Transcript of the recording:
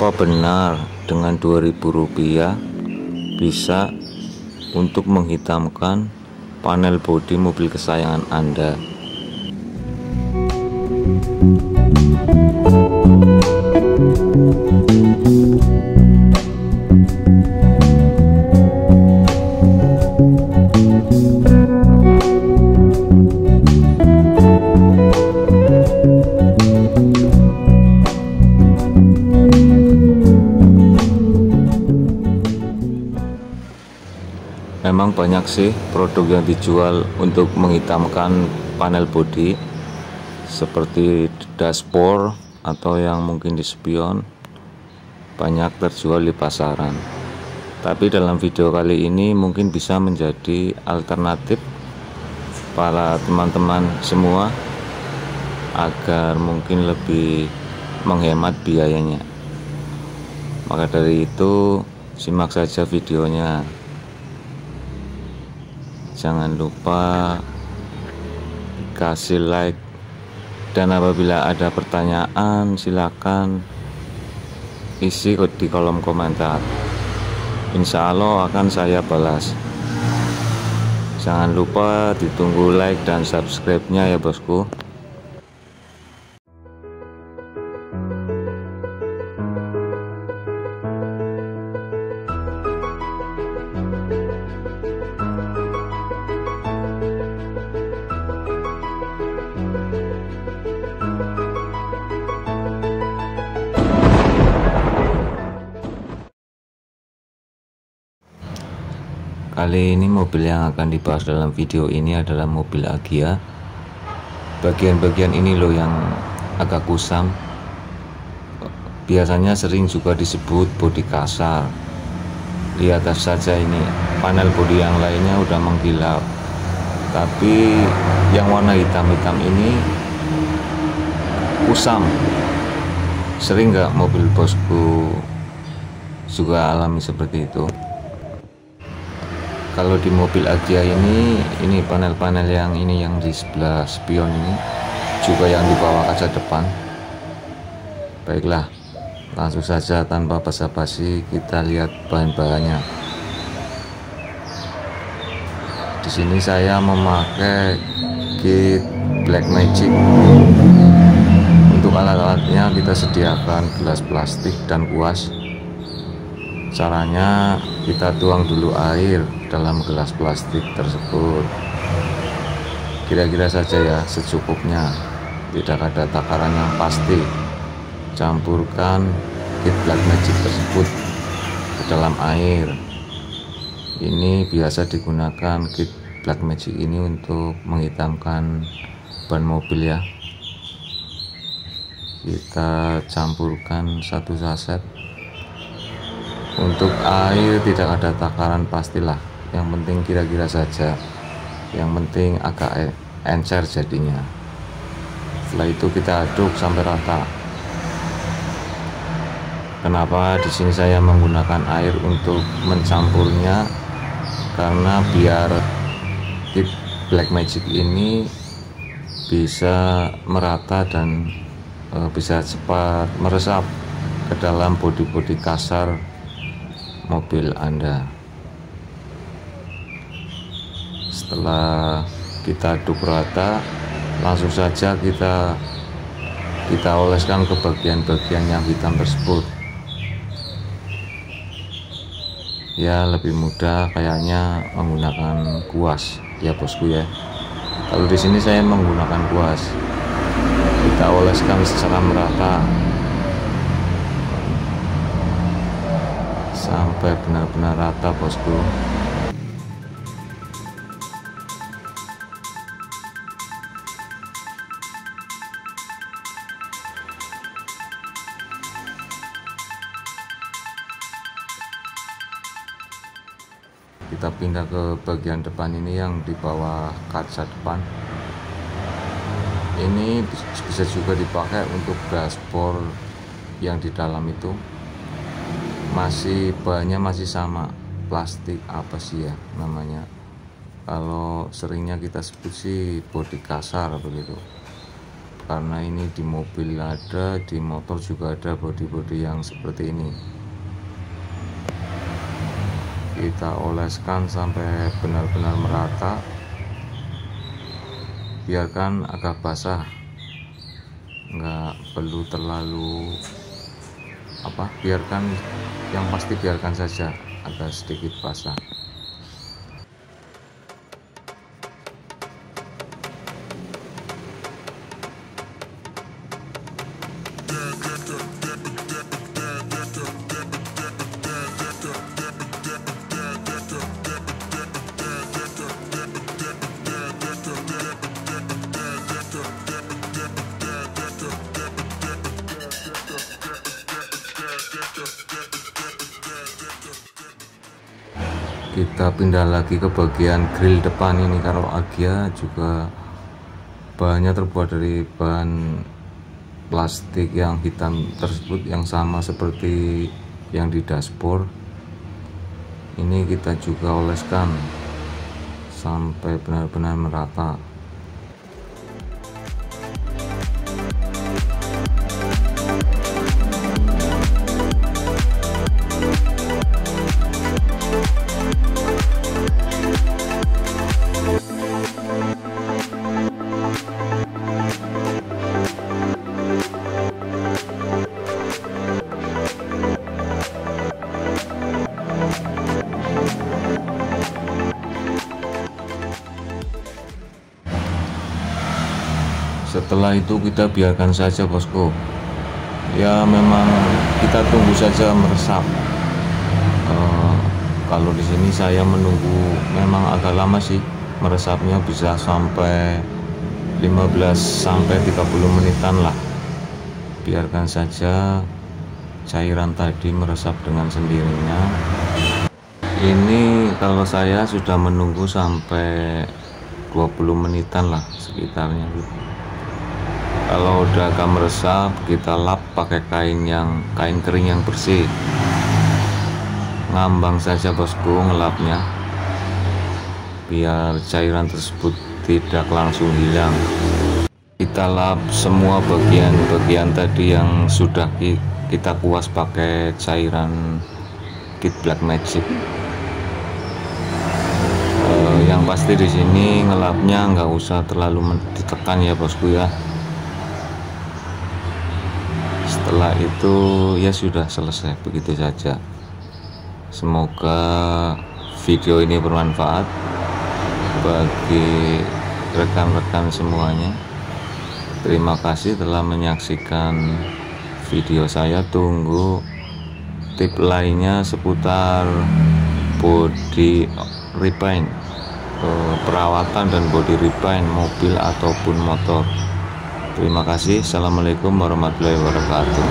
Apa benar dengan Rp2.000 bisa untuk menghitamkan panel bodi mobil kesayangan Anda? Memang banyak sih produk yang dijual untuk menghitamkan panel bodi, seperti dashboard atau yang mungkin di spion, banyak terjual di pasaran. Tapi dalam video kali ini mungkin bisa menjadi alternatif para teman-teman semua agar mungkin lebih menghemat biayanya. Maka dari itu simak saja videonya. Jangan lupa kasih like, dan apabila ada pertanyaan silakan isi di kolom komentar. Insya Allah akan saya balas. Jangan lupa ditunggu like dan subscribe-nya ya bosku. Kali ini mobil yang akan dibahas dalam video ini adalah mobil Agya. Bagian-bagian ini loh yang agak kusam, biasanya sering juga disebut bodi kasar. Lihat saja ini, panel bodi yang lainnya udah mengkilap, tapi yang warna hitam-hitam ini kusam. Sering nggak mobil bosku juga alami seperti itu? Kalau di mobil Agya ini panel-panel yang ini yang di sebelah spion ini juga yang di bawah kaca depan. Baiklah, langsung saja tanpa basa-basi kita lihat bahan-bahannya. Di sini saya memakai kit Blackmagic. Untuk alat-alatnya kita sediakan gelas plastik dan kuas. Caranya kita tuang dulu air dalam gelas plastik tersebut, kira-kira saja ya, secukupnya, tidak ada takaran yang pasti. Campurkan kit Blackmagic tersebut ke dalam air. Ini biasa digunakan kit Blackmagic ini untuk menghitamkan ban mobil ya. Kita campurkan 1 saset. Untuk air tidak ada takaran pastilah, yang penting kira-kira saja, yang penting agak encer jadinya. Setelah itu kita aduk sampai rata. Kenapa di sini saya menggunakan air untuk mencampurnya? Karena biar kit Blackmagic ini bisa merata dan bisa cepat meresap ke dalam bodi-bodi kasar mobil Anda. Setelah kita aduk rata, langsung saja kita oleskan ke bagian-bagian yang hitam tersebut. Ya, lebih mudah kayaknya menggunakan kuas ya bosku ya. Kalau di sini saya menggunakan kuas. Kita oleskan secara merata sampai benar-benar rata bosku. Kita pindah ke bagian depan ini yang di bawah kaca depan. Ini bisa juga dipakai untuk dashboard yang di dalam itu. Bahannya masih sama, plastik apa sih ya namanya, kalau seringnya kita sebut sih bodi kasar begitu. karena ini di mobil ada, di motor juga ada bodi-bodi yang seperti ini. Kita oleskan sampai benar-benar merata, biarkan agak basah, nggak perlu terlalu biarkan, yang pasti biarkan saja agak sedikit basah. Kita pindah lagi ke bagian grill depan ini. Kalau Agya juga bahannya terbuat dari bahan plastik yang hitam tersebut, yang sama seperti yang di dashboard. Ini kita juga oleskan sampai benar-benar merata. Setelah itu kita biarkan saja bosku, ya memang kita tunggu saja meresap. Kalau di sini saya menunggu memang agak lama sih, meresapnya bisa sampai 15 sampai 30 menitan lah. Biarkan saja cairan tadi meresap dengan sendirinya. Ini kalau saya sudah menunggu sampai 20 menitan lah sekitarnya gitu. Kalau udah agak meresap, kita lap pakai kain kering yang bersih. Ngambang saja bosku ngelapnya, biar cairan tersebut tidak langsung hilang. Kita lap semua bagian-bagian tadi yang sudah kita kuas pakai cairan kit Black Magic. Yang pasti di sini ngelapnya nggak usah terlalu ditekan ya bosku ya. Setelah itu ya sudah selesai, begitu saja. Semoga video ini bermanfaat bagi rekan-rekan semuanya. Terima kasih telah menyaksikan video saya. Tunggu tip lainnya seputar body repaint, perawatan dan body repaint mobil ataupun motor. Terima kasih. Assalamualaikum warahmatullahi wabarakatuh.